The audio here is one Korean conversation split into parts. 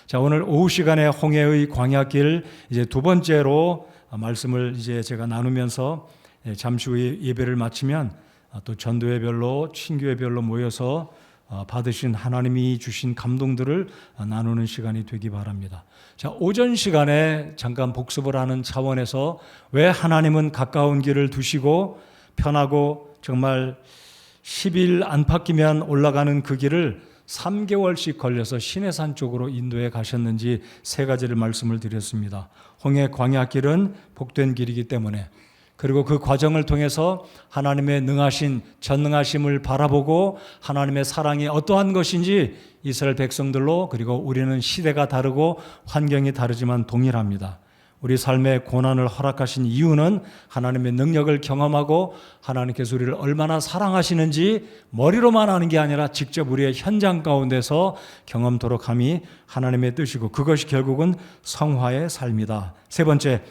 자, 오늘 오후 시간에 홍해의 광야길 이제 두 번째로 말씀을 이제 제가 나누면서 잠시 후에 예배를 마치면 또 전도회별로 친교회별로 모여서 받으신 하나님이 주신 감동들을 나누는 시간이 되기 바랍니다. 자, 오전 시간에 잠깐 복습을 하는 차원에서 왜 하나님은 가까운 길을 두시고 편하고 정말 10일 안팎이면 올라가는 그 길을 3개월씩 걸려서 시내산 쪽으로 인도해 가셨는지 세 가지를 말씀을 드렸습니다. 홍해 광야길은 복된 길이기 때문에, 그리고 그 과정을 통해서 하나님의 능하신 전능하심을 바라보고 하나님의 사랑이 어떠한 것인지 이스라엘 백성들로, 그리고 우리는 시대가 다르고 환경이 다르지만 동일합니다. 우리 삶에 고난을 허락하신 이유는 하나님의 능력을 경험하고 하나님께서 우리를 얼마나 사랑하시는지 머리로만 아는 게 아니라 직접 우리의 현장 가운데서 경험토록 함이 하나님의 뜻이고, 그것이 결국은 성화의 삶이다. 세 번째,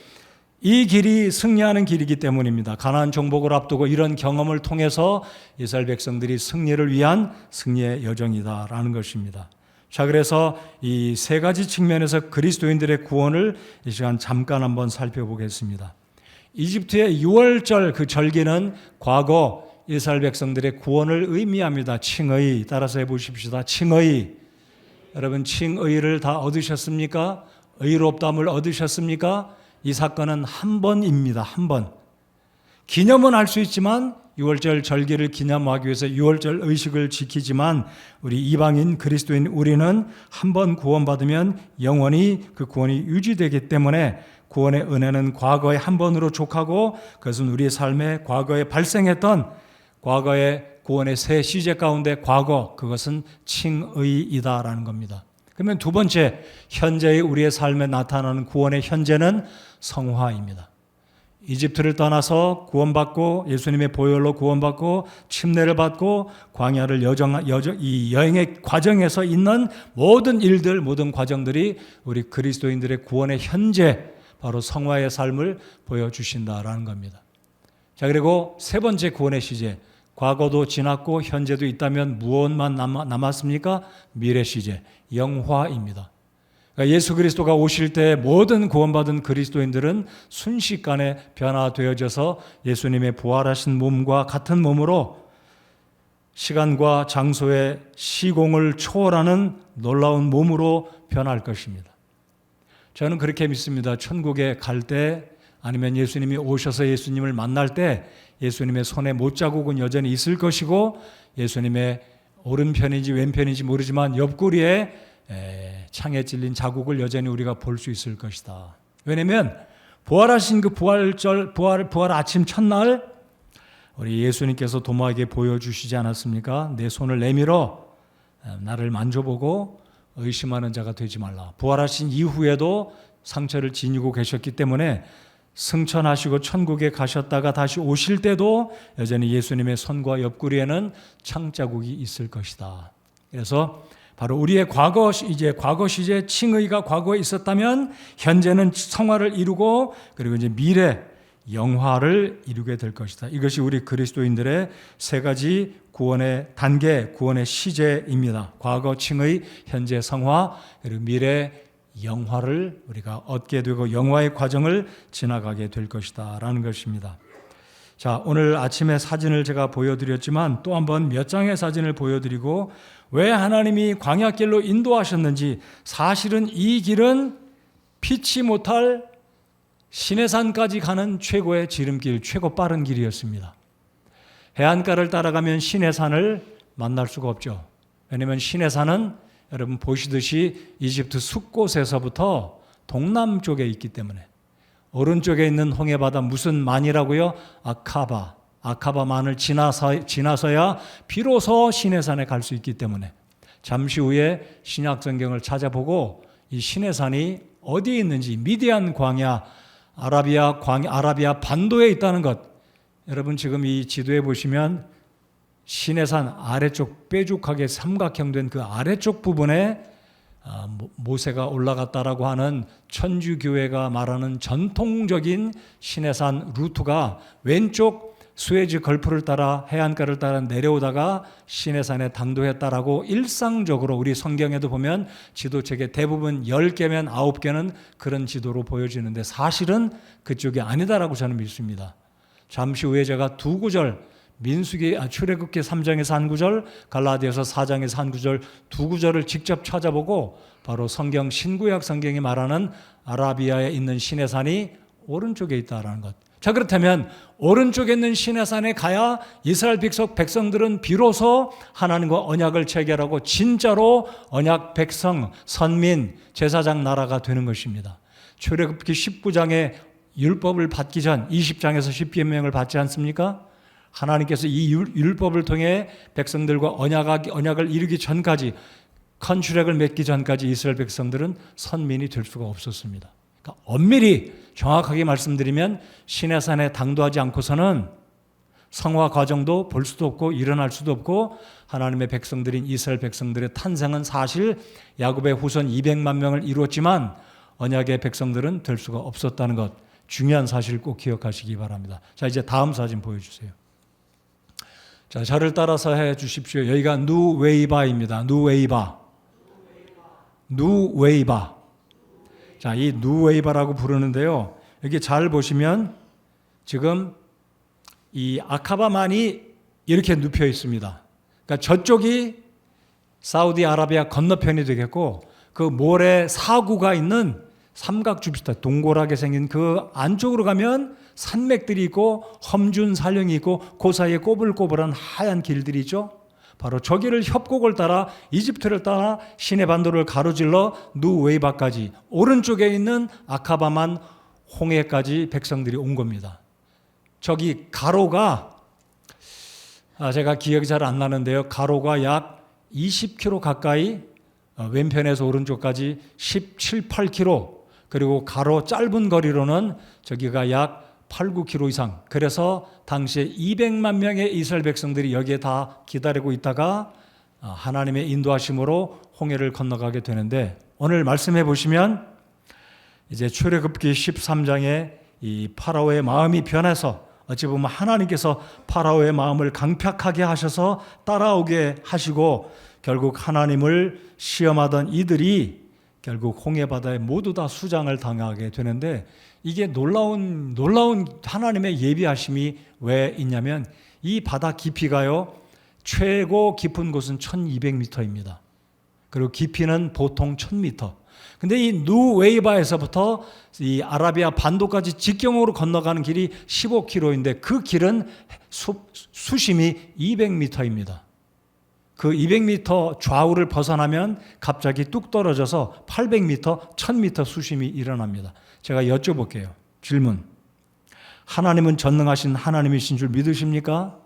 이 길이 승리하는 길이기 때문입니다. 가나안 정복을 앞두고 이런 경험을 통해서 이스라엘 백성들이 승리를 위한 승리의 여정이다라는 것입니다. 자, 그래서 이 세 가지 측면에서 그리스도인들의 구원을 이 시간 잠깐 한번 살펴보겠습니다. 이집트의 6월절 그 절기는 과거 이스라엘 백성들의 구원을 의미합니다. 칭의, 따라서 해보십시다. 칭의. 여러분, 칭의를 다 얻으셨습니까? 의롭담을 얻으셨습니까? 이 사건은 한 번입니다. 한 번. 기념은 할 수 있지만 6월절 절기를 기념하기 위해서 6월절 의식을 지키지만 우리 이방인 그리스도인 우리는 한 번 구원받으면 영원히 그 구원이 유지되기 때문에 구원의 은혜는 과거에 한 번으로 족하고, 그것은 우리의 삶에 과거에 발생했던 과거의 구원의 새 시제 가운데 과거, 그것은 칭의이다라는 겁니다. 그러면 두 번째, 현재의 우리의 삶에 나타나는 구원의 현재는 성화입니다. 이집트를 떠나서 구원받고 예수님의 보혈로 구원받고 침례를 받고 광야를 이 여행의 과정에서 있는 모든 일들, 모든 과정들이 우리 그리스도인들의 구원의 현재, 바로 성화의 삶을 보여주신다라는 겁니다. 자, 그리고 세 번째 구원의 시제, 과거도 지났고 현재도 있다면 무엇만 남았습니까? 미래 시제, 영화입니다. 그러니까 예수 그리스도가 오실 때 모든 구원받은 그리스도인들은 순식간에 변화되어져서 예수님의 부활하신 몸과 같은 몸으로 시간과 장소의 시공을 초월하는 놀라운 몸으로 변할 것입니다. 저는 그렇게 믿습니다. 천국에 갈 때, 아니면 예수님이 오셔서 예수님을 만날 때 예수님의 손에 못자국은 여전히 있을 것이고, 예수님의 오른편인지 왼편인지 모르지만 옆구리에 창에 찔린 자국을 여전히 우리가 볼 수 있을 것이다. 왜냐하면 부활하신 그 부활 아침 첫날 우리 예수님께서 도마에게 보여주시지 않았습니까? 내 손을 내밀어 나를 만져보고 의심하는 자가 되지 말라. 부활하신 이후에도 상처를 지니고 계셨기 때문에 승천하시고 천국에 가셨다가 다시 오실 때도 여전히 예수님의 손과 옆구리에는 창자국이 있을 것이다. 그래서 바로 우리의 과거 시제 칭의가 과거에 있었다면 현재는 성화를 이루고, 그리고 이제 미래 영화를 이루게 될 것이다. 이것이 우리 그리스도인들의 세 가지 구원의 단계, 구원의 시제입니다. 과거 칭의, 현재 성화, 그리고 미래 영화를 우리가 얻게 되고 영화의 과정을 지나가게 될 것이다 라는 것입니다. 자, 오늘 아침에 사진을 제가 보여드렸지만 또 한번 몇 장의 사진을 보여드리고, 왜 하나님이 광야길로 인도하셨는지, 사실은 이 길은 피치 못할 시내산까지 가는 최고의 지름길, 최고 빠른 길이었습니다. 해안가를 따라가면 시내산을 만날 수가 없죠. 왜냐하면 시내산은 여러분 보시듯이 이집트 숲곳에서부터 동남쪽에 있기 때문에, 오른쪽에 있는 홍해바다 무슨 만이라고요? 아카바만을 지나서야 비로소 시내산에 갈 수 있기 때문에, 잠시 후에 신약성경을 찾아보고 이 시내산이 어디에 있는지, 미디안 광야, 아라비아 반도에 있다는 것, 여러분 지금 이 지도에 보시면 시내산 아래쪽 뾰족하게 삼각형된 그 아래쪽 부분에 모세가 올라갔다라고 하는 천주교회가 말하는 전통적인 시내산 루트가 왼쪽 수에즈 걸프를 따라 해안가를 따라 내려오다가 시내산에 당도했다라고 일상적으로 우리 성경에도 보면 지도책의 대부분 10개면 9개는 그런 지도로 보여지는데 사실은 그쪽이 아니다라고 저는 믿습니다. 잠시 후에 제가 두 구절 출애굽기 3장에서 한 구절, 갈라디아서 4장에서 한 구절, 두 구절을 직접 찾아보고 바로 성경 신구약 성경이 말하는 아라비아에 있는 시내산이 오른쪽에 있다라는 것. 자, 그렇다면 오른쪽에 있는 시내산에 가야 이스라엘 백성들은 비로소 하나님과 언약을 체결하고 진짜로 언약 백성, 선민, 제사장 나라가 되는 것입니다. 출애굽기 19장에 율법을 받기 전 20장에서 십계명을 받지 않습니까? 하나님께서 이 율법을 통해 백성들과 언약을 이루기 전까지, 컨트랙을 맺기 전까지 이스라엘 백성들은 선민이 될 수가 없었습니다. 그러니까 엄밀히 정확하게 말씀드리면 시내산에 당도하지 않고서는 성화 과정도 볼 수도 없고 일어날 수도 없고 하나님의 백성들인 이스라엘 백성들의 탄생은 사실 야곱의 후손 200만 명을 이루었지만 언약의 백성들은 될 수가 없었다는 것, 중요한 사실을 꼭 기억하시기 바랍니다. 자, 이제 다음 사진 보여주세요. 자, 저를 따라서 해 주십시오. 여기가 누웨이바입니다. 누웨이바. 자, 이 누웨이바라고 부르는데요. 여기 잘 보시면 지금 이 아카바만이 이렇게 눕혀 있습니다. 그러니까 저쪽이 사우디아라비아 건너편이 되겠고 그 모래 사구가 있는 삼각주비스타 동그랗게 생긴 그 안쪽으로 가면 산맥들이 있고 험준 산령이 있고 그 사이에 꼬불꼬불한 하얀 길들이 있죠. 바로 저기를 협곡을 따라 이집트를 따라 시내반도를 가로질러 누웨이바까지 오른쪽에 있는 아카바만 홍해까지 백성들이 온 겁니다. 저기 가로가 제가 기억이 잘 안 나는데요. 가로가 약 20km 가까이 왼편에서 오른쪽까지 17, 8km 그리고 가로 짧은 거리로는 저기가 약 8, 9km 이상. 그래서 당시에 200만 명의 이스라엘 백성들이 여기에 다 기다리고 있다가 하나님의 인도하심으로 홍해를 건너가게 되는데 오늘 말씀해 보시면 이제 출애굽기 13장에 이 파라오의 마음이 변해서 어찌 보면 하나님께서 파라오의 마음을 강팍하게 하셔서 따라오게 하시고 결국 하나님을 시험하던 이들이 결국 홍해바다에 모두 다 수장을 당하게 되는데 이게 놀라운 하나님의 예비하심이 왜 있냐면 이 바다 깊이가요 최고 깊은 곳은 1200m입니다. 그리고 깊이는 보통 1000m. 근데 이 누웨이바에서부터 이 아라비아 반도까지 직경으로 건너가는 길이 15km인데 그 길은 수심이 200m입니다. 그 200m 좌우를 벗어나면 갑자기 뚝 떨어져서 800m, 1000m 수심이 일어납니다. 제가 여쭤볼게요. 질문. 하나님은 전능하신 하나님이신 줄 믿으십니까?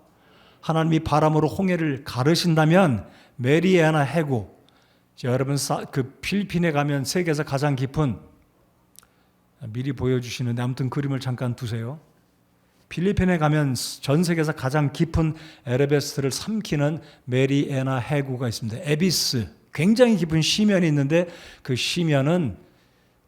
하나님이 바람으로 홍해를 가르신다면 메리아나 해구, 여러분 그 필리핀에 가면 세계에서 가장 깊은 미리 보여주시는데 아무튼 그림을 잠깐 두세요. 필리핀에 가면 전 세계에서 가장 깊은 에베레스트를 삼키는 메리애나 해구가 있습니다. 에비스, 굉장히 깊은 시면이 있는데 그 시면은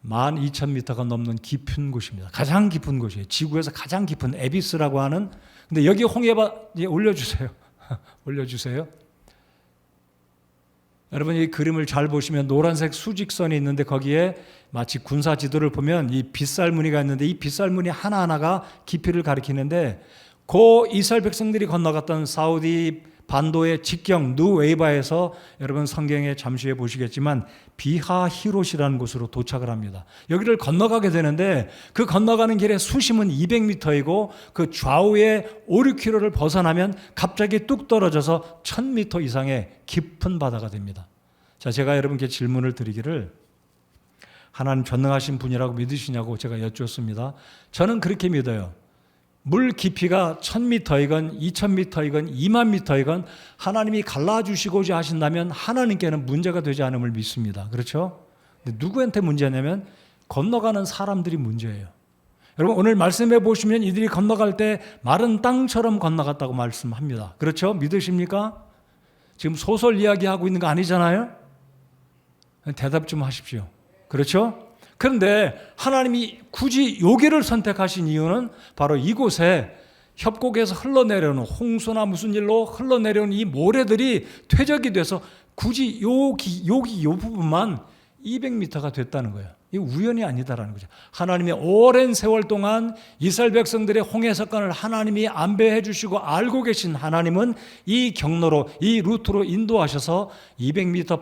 12,000m가 넘는 깊은 곳입니다. 가장 깊은 곳이에요. 지구에서 가장 깊은 에비스라고 하는. 근데 여기 홍해바다에 올려주세요. 올려주세요. 여러분 이 그림을 잘 보시면 노란색 수직선이 있는데 거기에 마치 군사 지도를 보면 이 빗살무늬가 있는데 이 빗살무늬 하나하나가 깊이를 가리키는데 그 이스라엘 백성들이 건너갔던 사우디 반도의 직경 누웨이바에서 여러분 성경에 잠시 후에 보시겠지만 비하히롯이라는 곳으로 도착을 합니다. 여기를 건너가게 되는데 그 건너가는 길의 수심은 200m이고 그 좌우에 5, 6km를 벗어나면 갑자기 뚝 떨어져서 1000m 이상의 깊은 바다가 됩니다. 자, 제가 여러분께 질문을 드리기를 하나님 전능하신 분이라고 믿으시냐고 제가 여쭈었습니다. 저는 그렇게 믿어요. 물 깊이가 1000m이건 2000m이건 20000m이건 하나님이 갈라주시고자 하신다면 하나님께는 문제가 되지 않음을 믿습니다. 그렇죠? 근데 누구한테 문제냐면 건너가는 사람들이 문제예요. 여러분 오늘 말씀해 보시면 이들이 건너갈 때 마른 땅처럼 건너갔다고 말씀합니다. 그렇죠? 믿으십니까? 지금 소설 이야기하고 있는 거 아니잖아요? 대답 좀 하십시오. 그렇죠? 그런데 하나님이 굳이 여기를 선택하신 이유는 바로 이곳에 협곡에서 흘러내려오는 홍수나 무슨 일로 흘러내려오는 이 모래들이 퇴적이 돼서 굳이 요 부분만 200m가 됐다는 거예요. 이거 우연이 아니다라는 거죠. 하나님이 오랜 세월 동안 이스라엘 백성들의 홍해 사건을 하나님이 안배해 주시고 알고 계신 하나님은 이 경로로, 이 루트로 인도하셔서 200m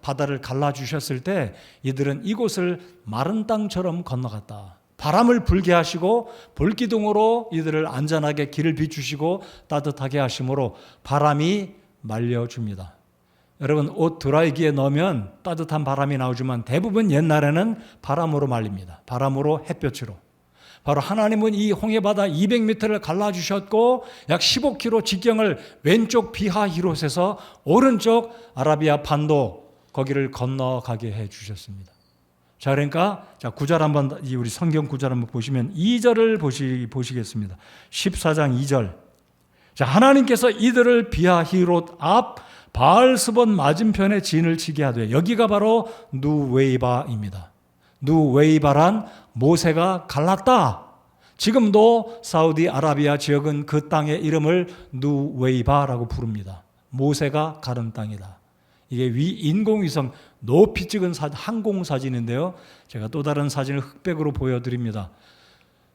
바다를 갈라주셨을 때 이들은 이곳을 마른 땅처럼 건너갔다. 바람을 불게 하시고 불기둥으로 이들을 안전하게 길을 비추시고 따뜻하게 하심으로 바람이 말려줍니다. 여러분, 옷 드라이기에 넣으면 따뜻한 바람이 나오지만 대부분 옛날에는 바람으로 말립니다. 바람으로, 햇볕으로. 바로 하나님은 이 홍해바다 200m를 갈라주셨고 약 15km 직경을 왼쪽 비하 히롯에서 오른쪽 아라비아 반도 거기를 건너가게 해주셨습니다. 자, 그러니까 9절 한번, 우리 성경 9절 한번 보시면 2절을 보시겠습니다. 14장 2절. 자, 하나님께서 이들을 비하 히롯 앞 바알스본 맞은편에 진을 치게 하되, 여기가 바로 누웨이바입니다. 누웨이바란 모세가 갈랐다. 지금도 사우디아라비아 지역은 그 땅의 이름을 누웨이바라고 부릅니다. 모세가 가른 땅이다. 이게 인공위성 높이 찍은 항공사진인데요. 제가 또 다른 사진을 흑백으로 보여드립니다.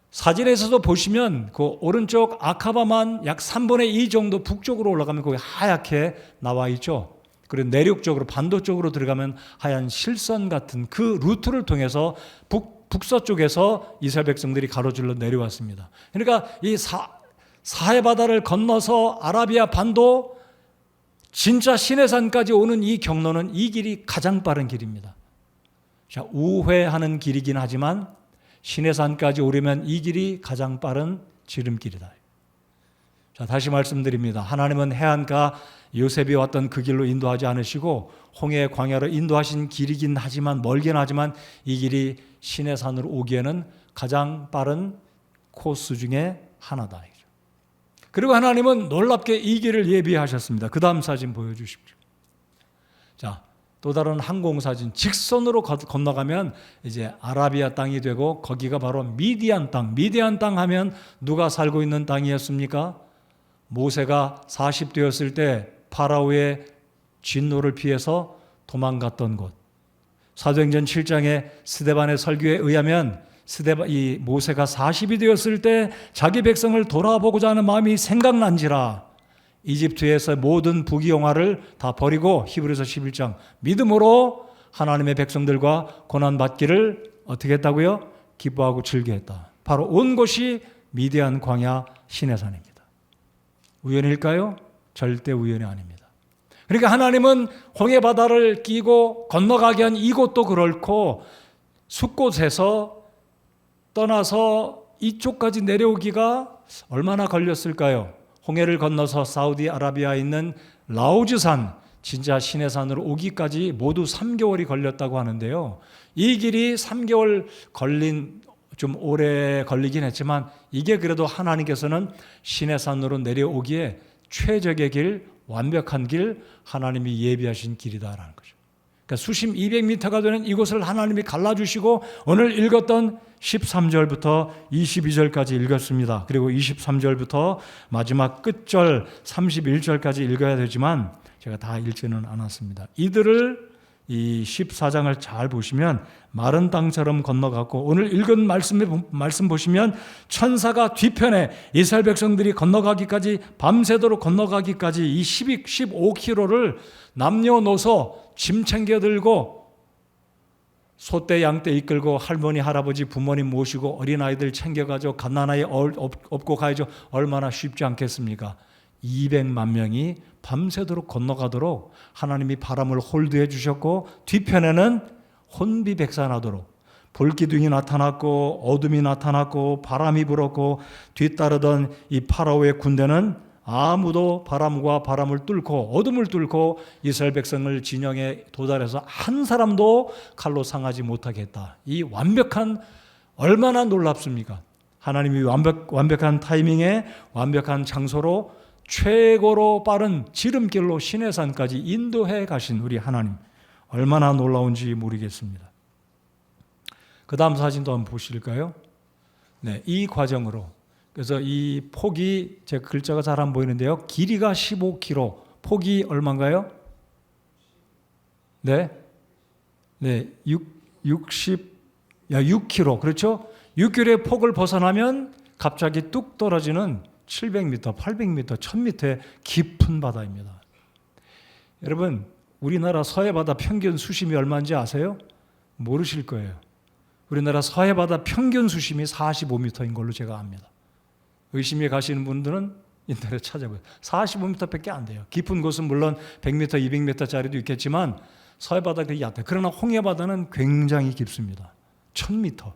사진에서도 보시면 그 오른쪽 아카바만 약 3분의 2 정도 북쪽으로 올라가면 거기 하얗게 나와 있죠. 그리고 내륙 쪽으로, 반도 쪽으로 들어가면 하얀 실선 같은 그 루트를 통해서 북서쪽에서 이스라엘 백성들이 가로질러 내려왔습니다. 그러니까 이 사해 바다를 건너서 아라비아 반도 진짜 시내산까지 오는 이 경로는 이 길이 가장 빠른 길입니다. 자, 우회하는 길이긴 하지만 시내산까지 오려면 이 길이 가장 빠른 지름길이다. 자, 다시 말씀드립니다. 하나님은 해안가 요셉이 왔던 그 길로 인도하지 않으시고 홍해 광야로 인도하신 길이긴 하지만, 멀긴 하지만 이 길이 시내산으로 오기에는 가장 빠른 코스 중에 하나다. 그리고 하나님은 놀랍게 이 길을 예비하셨습니다. 그 다음 사진 보여주십시오. 자, 또 다른 항공사진. 직선으로 건너가면 이제 아라비아 땅이 되고 거기가 바로 미디안 땅. 미디안 땅 하면 누가 살고 있는 땅이었습니까? 모세가 40대였을 때 파라오의 진노를 피해서 도망갔던 곳. 사도행전 7장에 스데반의 설교에 의하면 이 모세가 40이 되었을 때 자기 백성을 돌아보고자 하는 마음이 생각난지라 이집트에서 모든 부귀영화를 다 버리고 히브리서 11장 믿음으로 하나님의 백성들과 고난받기를 어떻게 했다고요? 기뻐하고 즐겨했다. 바로 온 곳이 미디안 광야 시내산입니다. 우연일까요? 절대 우연이 아닙니다. 그러니까 하나님은 홍해바다를 끼고 건너가게 한 이곳도 그렇고 숫곳에서 떠나서 이쪽까지 내려오기가 얼마나 걸렸을까요? 홍해를 건너서 사우디아라비아에 있는 라우즈산, 진짜 시내산으로 오기까지 모두 3개월이 걸렸다고 하는데요. 이 길이 3개월 좀 오래 걸리긴 했지만 이게 그래도 하나님께서는 시내산으로 내려오기에 최적의 길, 완벽한 길, 하나님이 예비하신 길이다라는 거죠. 그러니까 수심 200m가 되는 이곳을 하나님이 갈라주시고 오늘 읽었던 13절부터 22절까지 읽었습니다. 그리고 23절부터 마지막 끝절 31절까지 읽어야 되지만 제가 다 읽지는 않았습니다. 이들을 이 14장을 잘 보시면 마른 땅처럼 건너갔고 오늘 읽은 말씀 보시면 천사가 뒤편에 이스라엘 백성들이 건너가기까지 밤새도록 건너가기까지 이 15km를 남녀노소 짐 챙겨 들고 소떼 양떼 이끌고 할머니 할아버지 부모님 모시고 어린아이들 챙겨가지고 갓난아이 업고 가야죠. 얼마나 쉽지 않겠습니까? 200만 명이 밤새도록 건너가도록 하나님이 바람을 홀드해 주셨고 뒤편에는 혼비백산하도록 불기둥이 나타났고 어둠이 나타났고 바람이 불었고 뒤따르던 이 파라오의 군대는 아무도 바람과 바람을 뚫고 어둠을 뚫고 이스라엘 백성을 진영에 도달해서 한 사람도 칼로 상하지 못하게 했다. 이 완벽한, 얼마나 놀랍습니까? 하나님이 완벽한 타이밍에 완벽한 장소로 최고로 빠른 지름길로 시내산까지 인도해 가신 우리 하나님, 얼마나 놀라운지 모르겠습니다. 그 다음 사진도 한번 보실까요? 네, 이 과정으로 그래서 이 폭이 제 글자가 잘 안 보이는데요. 길이가 15km, 폭이 얼마인가요? 네, 네, 6km. 그렇죠? 6km의 폭을 벗어나면 갑자기 뚝 떨어지는 700m, 800m, 1000m의 깊은 바다입니다. 여러분, 우리나라 서해바다 평균 수심이 얼마인지 아세요? 모르실 거예요. 우리나라 서해바다 평균 수심이 45m인 걸로 제가 압니다. 의심이 가시는 분들은 인터넷 찾아보세요. 45m밖에 안 돼요. 깊은 곳은 물론 100m, 200m짜리도 있겠지만 서해바다 그게 얕아요. 그러나 홍해바다는 굉장히 깊습니다. 1000m.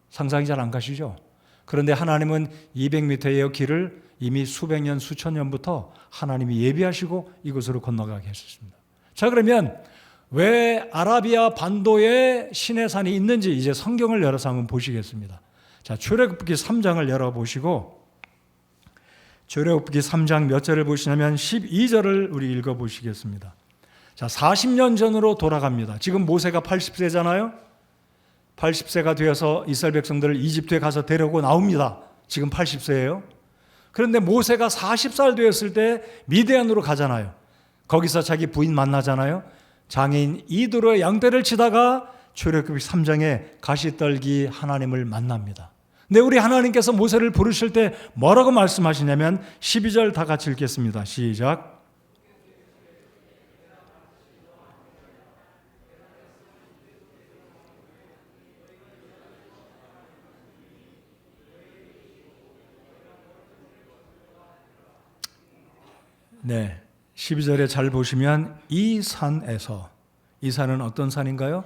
상상이 잘 안 가시죠? 그런데 하나님은 200m의 길을 이미 수백 년, 수천 년부터 하나님이 예비하시고 이곳으로 건너가게 하셨습니다. 자, 그러면 왜 아라비아 반도에 시내산이 있는지 이제 성경을 열어서 한번 보시겠습니다. 자, 출애굽기 3장을 열어보시고 출애굽기 3장 몇 절을 보시냐면 12절을 우리 읽어보시겠습니다. 자, 40년 전으로 돌아갑니다. 지금 모세가 80세잖아요. 80세가 되어서 이스라엘 백성들을 이집트에 가서 데려고 나옵니다. 지금 80세예요. 그런데 모세가 40살 되었을 때 미디안으로 가잖아요. 거기서 자기 부인 만나잖아요. 장인 이드로의 양떼를 치다가 출애굽기 3장에 가시떨기 하나님을 만납니다. 근데 우리 하나님께서 모세를 부르실 때 뭐라고 말씀하시냐면 12절 다 같이 읽겠습니다. 시작. 네, 12절에 잘 보시면 이 산에서, 이 산은 어떤 산인가요?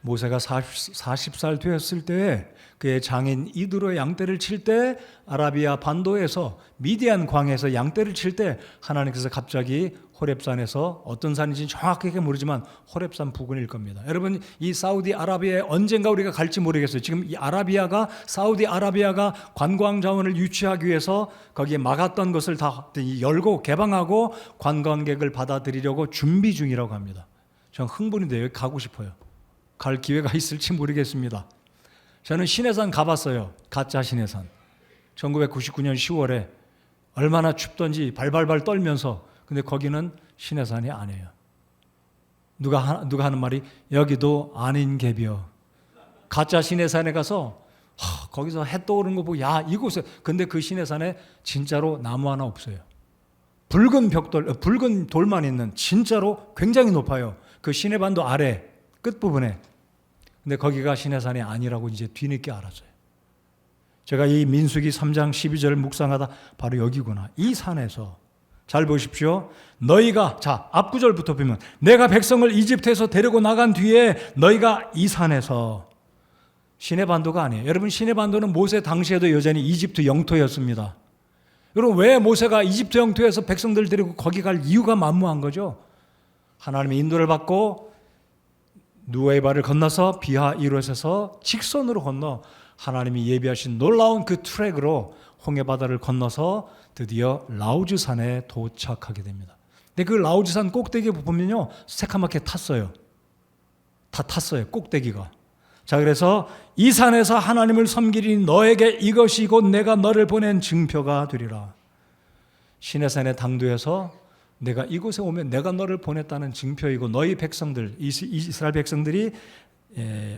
모세가 40살 되었을 때에 그의 장인 이드로의 양떼를 칠 때 아라비아 반도에서 미디안 광에서 양떼를 칠 때 하나님께서 갑자기 호렙산에서, 어떤 산인지 정확하게 모르지만 호렙산 부근일 겁니다. 여러분, 이 사우디 아라비아에 언젠가 우리가 갈지 모르겠어요. 지금 이 아라비아가, 사우디 아라비아가 관광 자원을 유치하기 위해서 거기에 막았던 것을 다 열고 개방하고 관광객을 받아들이려고 준비 중이라고 합니다. 전 흥분이 돼요. 여기 가고 싶어요. 갈 기회가 있을지 모르겠습니다. 저는 시내산 가봤어요. 가짜 시내산. 1999년 10월에 얼마나 춥던지 발발발 떨면서. 근데 거기는 시내산이 아니에요. 누가 하는 말이 여기도 아닌 갭이요. 가짜 시내산에 가서 거기서 해 떠오르는 거 보고 야, 이곳에, 근데 그 시내산에 진짜로 나무 하나 없어요. 붉은 벽돌, 붉은 돌만 있는, 진짜로 굉장히 높아요. 그 시내반도 아래 끝부분에. 근데 거기가 시내산이 아니라고 이제 뒤늦게 알았어요. 제가 이 민수기 3장 12절을 묵상하다 바로 여기구나. 이 산에서 잘 보십시오. 너희가, 자, 앞구절부터 보면 내가 백성을 이집트에서 데리고 나간 뒤에 너희가 이 산에서, 시내반도가 아니에요. 여러분, 시내반도는 모세 당시에도 여전히 이집트 영토였습니다. 여러분, 왜 모세가 이집트 영토에서 백성들 데리고 거기 갈 이유가 만무한 거죠. 하나님의 인도를 받고 누에바를 건너서 비하 이롯에서 직선으로 건너 하나님이 예비하신 놀라운 그 트랙으로 홍해바다를 건너서 드디어 라우즈산에 도착하게 됩니다. 근데 그 라우즈산 꼭대기에 보면요, 새카맣게 탔어요. 다 탔어요, 꼭대기가. 자, 그래서 이 산에서 하나님을 섬기리니 너에게 이것이 곧 내가 너를 보낸 증표가 되리라. 시내산의 당도에서 내가 이곳에 오면 내가 너를 보냈다는 증표이고 너희 백성들, 이스라엘 백성들이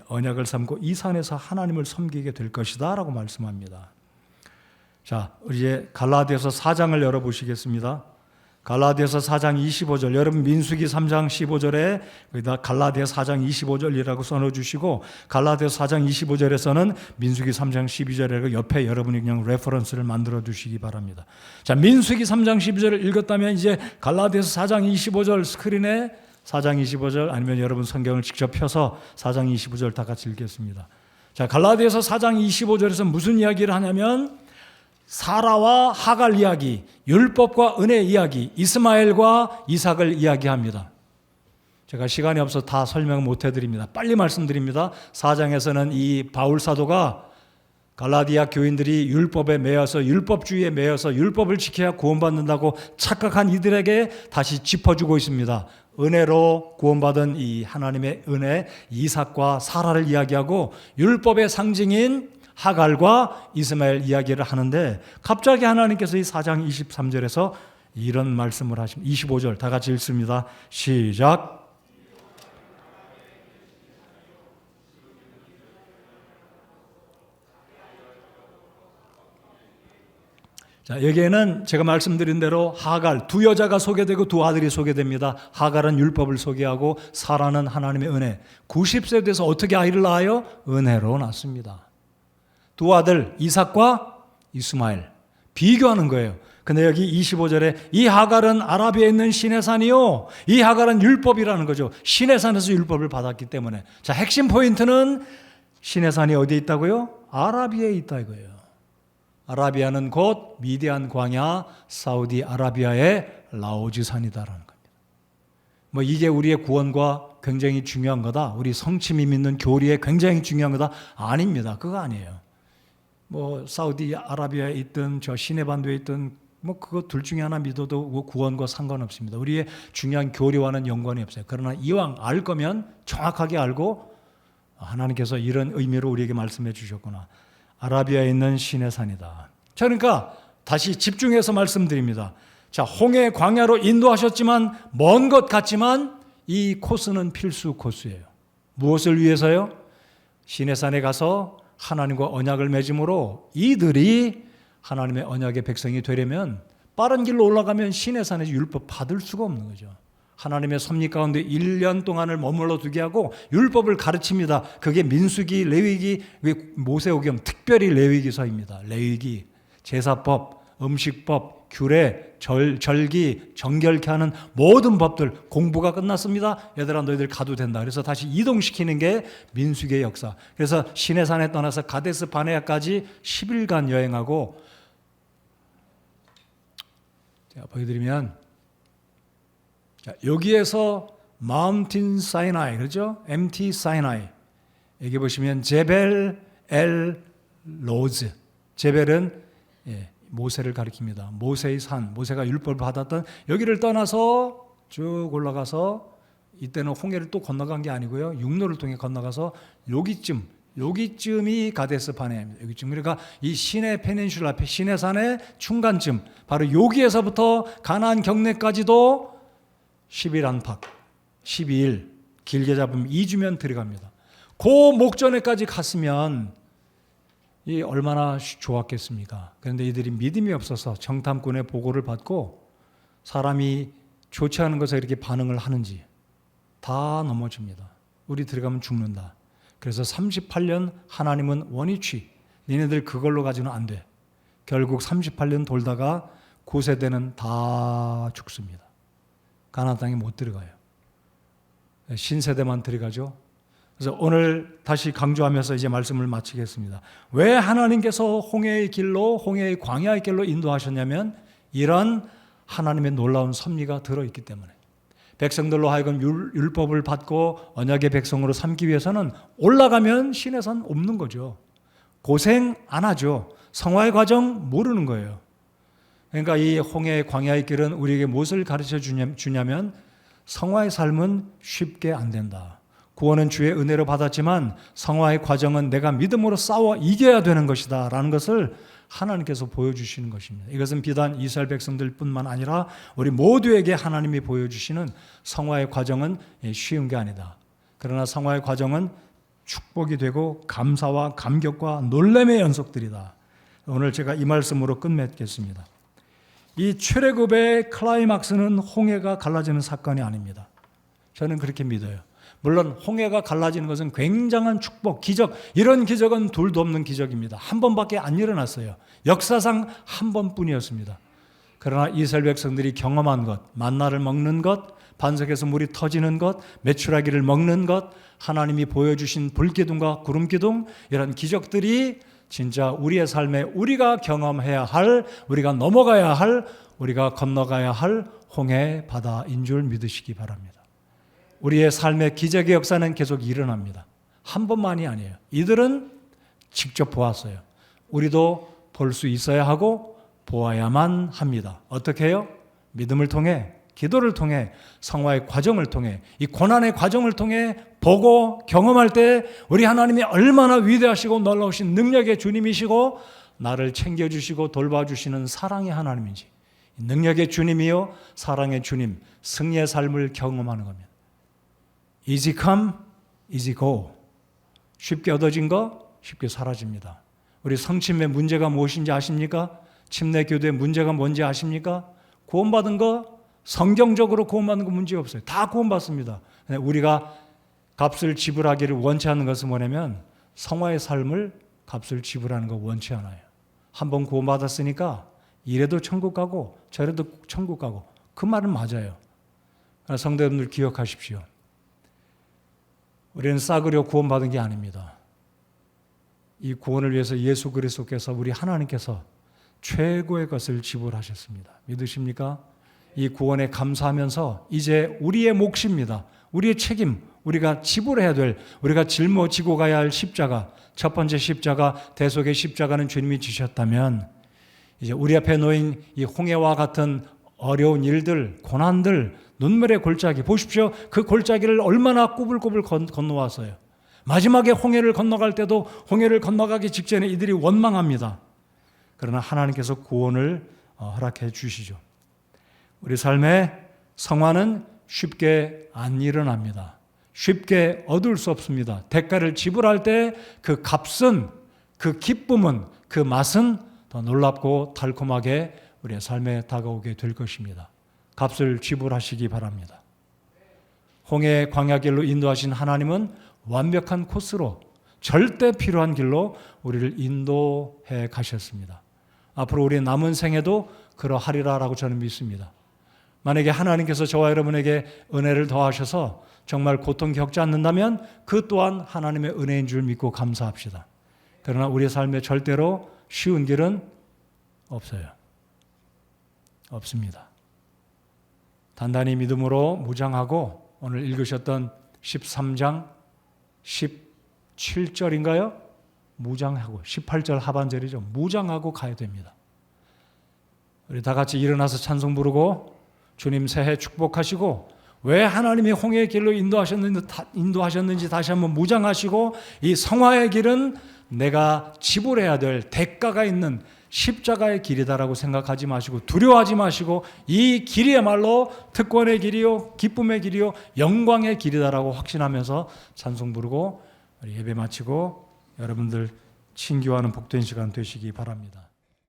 언약을 삼고 이 산에서 하나님을 섬기게 될 것이다 라고 말씀합니다. 자, 우리 이제 갈라디아서 4장을 열어보시겠습니다. 갈라디아서 4장 25절, 여러분 민수기 3장 15절에 거기다 갈라디아 4장 25절이라고 써놓으시고 갈라디아서 4장 25절에서는 민수기 3장 12절이라고 옆에 여러분이 그냥 레퍼런스를 만들어 두시기 바랍니다. 자, 민수기 3장 12절을 읽었다면 이제 갈라디아서 4장 25절 스크린에 4장 25절, 아니면 여러분 성경을 직접 펴서 4장 25절 다 같이 읽겠습니다. 자, 갈라디아서 4장 25절에서 무슨 이야기를 하냐면 사라와 하갈 이야기, 율법과 은혜 이야기, 이스마엘과 이삭을 이야기합니다. 제가 시간이 없어서 다 설명 못 해드립니다. 빨리 말씀드립니다. 4장에서는 이 바울 사도가 갈라디아 교인들이 율법에 매여서, 율법주의에 매여서 율법을 지켜야 구원받는다고 착각한 이들에게 다시 짚어주고 있습니다. 은혜로 구원받은 이 하나님의 은혜, 이삭과 사라를 이야기하고 율법의 상징인 하갈과 이스마엘 이야기를 하는데 갑자기 하나님께서 이 4장 23절에서 이런 말씀을 하십니다. 25절 다 같이 읽습니다. 시작. 자, 여기에는 제가 말씀드린 대로 하갈, 두 여자가 소개되고 두 아들이 소개됩니다. 하갈은 율법을 소개하고 사라는 하나님의 은혜. 90세 돼서 어떻게 아이를 낳아요? 은혜로 낳습니다. 두 아들 이삭과 이스마엘 비교하는 거예요. 근데 여기 25절에 이 하갈은 아라비아에 있는 시내산이요. 이 하갈은 율법이라는 거죠. 시내산에서 율법을 받았기 때문에. 자, 핵심 포인트는 시내산이 어디에 있다고요? 아라비아에 있다 이거예요. 아라비아는 곧 미디안 광야, 사우디 아라비아의 라오즈산이다라는 겁니다. 뭐 이게 우리의 구원과 굉장히 중요한 거다. 우리 성침이 믿는 교리에 굉장히 중요한 거다. 아닙니다. 그거 아니에요. 뭐 사우디 아라비아에 있든 저 시내반도에 있든 뭐 그거 둘 중에 하나 믿어도 구원과 상관없습니다. 우리의 중요한 교리와는 연관이 없어요. 그러나 이왕 알 거면 정확하게 알고 하나님께서 이런 의미로 우리에게 말씀해 주셨구나. 아라비아에 있는 시내산이다. 자, 그러니까 다시 집중해서 말씀드립니다. 자, 홍해 광야로 인도하셨지만 먼 것 같지만 이 코스는 필수 코스예요. 무엇을 위해서요? 시내산에 가서 하나님과 언약을 맺음으로 이들이 하나님의 언약의 백성이 되려면 빠른 길로 올라가면 시내산에서 율법 받을 수가 없는 거죠. 하나님의 섭리 가운데 1년 동안을 머물러 두게 하고 율법을 가르칩니다. 그게 민수기, 레위기, 모세오경, 특별히 레위기서입니다. 레위기, 제사법, 음식법, 규례, 절기, 정결케 하는 모든 법들 공부가 끝났습니다. 얘들아 너희들 가도 된다. 그래서 다시 이동시키는 게 민수기의 역사. 그래서 시내산에 떠나서 가데스 바네아까지 10일간 여행하고 제가 보여드리면 자, 여기에서 마운틴 사이나이, 그렇죠? MT 사이나이. 여기 보시면 제벨 엘 로즈. 제벨은 모세를 가리킵니다. 모세의 산, 모세가 율법을 받았던 여기를 떠나서 쭉 올라가서 이때는 홍해를 또 건너간 게 아니고요. 육로를 통해 건너가서 여기쯤이 가데스 바네아입니다. 여기쯤. 그러니까 이 시내 페닌슐라, 시내산의 중간쯤, 바로 여기에서부터 가나안 경내까지도 10일 안팎, 12일, 길게 잡으면 2주면 들어갑니다. 그 목전에까지 갔으면 이 얼마나 좋았겠습니까? 그런데 이들이 믿음이 없어서 정탐꾼의 보고를 받고 사람이 좋지 않은 것에 이렇게 반응을 하는지 다 넘어집니다. 우리 들어가면 죽는다. 그래서 38년 하나님은 원위치, 니네들 그걸로 가지는 안 돼. 결국 38년 돌다가 9세대는 다 죽습니다. 가나안 땅에 못 들어가요. 신세대만 들어가죠. 그래서 오늘 다시 강조하면서 이제 말씀을 마치겠습니다. 왜 하나님께서 홍해의 길로, 홍해의 광야의 길로 인도하셨냐면 이런 하나님의 놀라운 섭리가 들어있기 때문에 백성들로 하여금 율법을 받고 언약의 백성으로 삼기 위해서는 올라가면 시내산 없는 거죠. 고생 안 하죠. 성화의 과정 모르는 거예요. 그러니까 이 홍해의 광야의 길은 우리에게 무엇을 가르쳐 주냐면 성화의 삶은 쉽게 안 된다. 구원은 주의 은혜로 받았지만 성화의 과정은 내가 믿음으로 싸워 이겨야 되는 것이다 라는 것을 하나님께서 보여주시는 것입니다. 이것은 비단 이스라엘 백성들뿐만 아니라 우리 모두에게 하나님이 보여주시는 성화의 과정은 쉬운 게 아니다. 그러나 성화의 과정은 축복이 되고 감사와 감격과 놀람의 연속들이다. 오늘 제가 이 말씀으로 끝맺겠습니다. 이 출애굽의 클라이막스는 홍해가 갈라지는 사건이 아닙니다. 저는 그렇게 믿어요. 물론 홍해가 갈라지는 것은 굉장한 축복, 기적, 이런 기적은 둘도 없는 기적입니다. 한 번밖에 안 일어났어요. 역사상 한 번뿐이었습니다. 그러나 이스라엘 백성들이 경험한 것, 만나를 먹는 것, 반석에서 물이 터지는 것, 메추라기를 먹는 것, 하나님이 보여주신 불기둥과 구름기둥, 이런 기적들이 진짜 우리의 삶에 우리가 경험해야 할, 우리가 넘어가야 할, 우리가 건너가야 할 홍해 바다인 줄 믿으시기 바랍니다. 우리의 삶의 기적의 역사는 계속 일어납니다. 한 번만이 아니에요. 이들은 직접 보았어요. 우리도 볼 수 있어야 하고 보아야만 합니다. 어떻게 해요? 믿음을 통해 기도를 통해 성화의 과정을 통해 이 고난의 과정을 통해 보고 경험할 때 우리 하나님이 얼마나 위대하시고 놀라우신 능력의 주님이시고 나를 챙겨주시고 돌봐주시는 사랑의 하나님인지, 능력의 주님이요 사랑의 주님, 승리의 삶을 경험하는 겁니다. Easy come, easy go. 쉽게 얻어진 거 쉽게 사라집니다. 우리 성침의 문제가 무엇인지 아십니까? 침례 교도의 문제가 뭔지 아십니까? 구원받은 거, 성경적으로 구원받는 거 문제 없어요. 다 구원받습니다. 우리가 값을 지불하기를 원치 않는 것은 뭐냐면 성화의 삶을 값을 지불하는 거 원치 않아요. 한번 구원받았으니까 이래도 천국 가고 저래도 천국 가고, 그 말은 맞아요. 성도 여러분들 기억하십시오. 우리는 싸그려 구원받은 게 아닙니다. 이 구원을 위해서 예수 그리스도께서, 우리 하나님께서 최고의 것을 지불하셨습니다. 믿으십니까? 이 구원에 감사하면서 이제 우리의 몫입니다. 우리의 책임, 우리가 지불해야 될, 우리가 짊어지고 가야 할 십자가, 첫 번째 십자가, 대속의 십자가는 주님이 지셨다면 이제 우리 앞에 놓인 이 홍해와 같은 어려운 일들, 고난들, 눈물의 골짜기, 보십시오. 그 골짜기를 얼마나 꾸불꾸불 건너왔어요. 마지막에 홍해를 건너갈 때도 홍해를 건너가기 직전에 이들이 원망합니다. 그러나 하나님께서 구원을 허락해 주시죠. 우리 삶의 성화는 쉽게 안 일어납니다. 쉽게 얻을 수 없습니다. 대가를 지불할 때 그 값은, 그 기쁨은, 그 맛은 더 놀랍고 달콤하게 우리의 삶에 다가오게 될 것입니다. 값을 지불하시기 바랍니다. 홍해 광야길로 인도하신 하나님은 완벽한 코스로, 절대 필요한 길로 우리를 인도해 가셨습니다. 앞으로 우리의 남은 생에도 그러하리라라고 저는 믿습니다. 만약에 하나님께서 저와 여러분에게 은혜를 더하셔서 정말 고통 겪지 않는다면 그 또한 하나님의 은혜인 줄 믿고 감사합시다. 그러나 우리의 삶에 절대로 쉬운 길은 없어요. 없습니다. 단단히 믿음으로 무장하고, 오늘 읽으셨던 13장 17절인가요? 무장하고, 18절 하반절이죠. 무장하고 가야 됩니다. 우리 다 같이 일어나서 찬송 부르고 주님 새해 축복하시고, 왜 하나님이 홍해의 길로 인도하셨는지 다시 한번 무장하시고, 이 성화의 길은 내가 지불해야 될 대가가 있는 십자가의 길이다라고 생각하지 마시고, 두려워하지 마시고, 이 길이야말로 특권의 길이요, 기쁨의 길이요, 영광의 길이다라고 확신하면서 찬송 부르고 예배 마치고 여러분들 친교하는 복된 시간 되시기 바랍니다.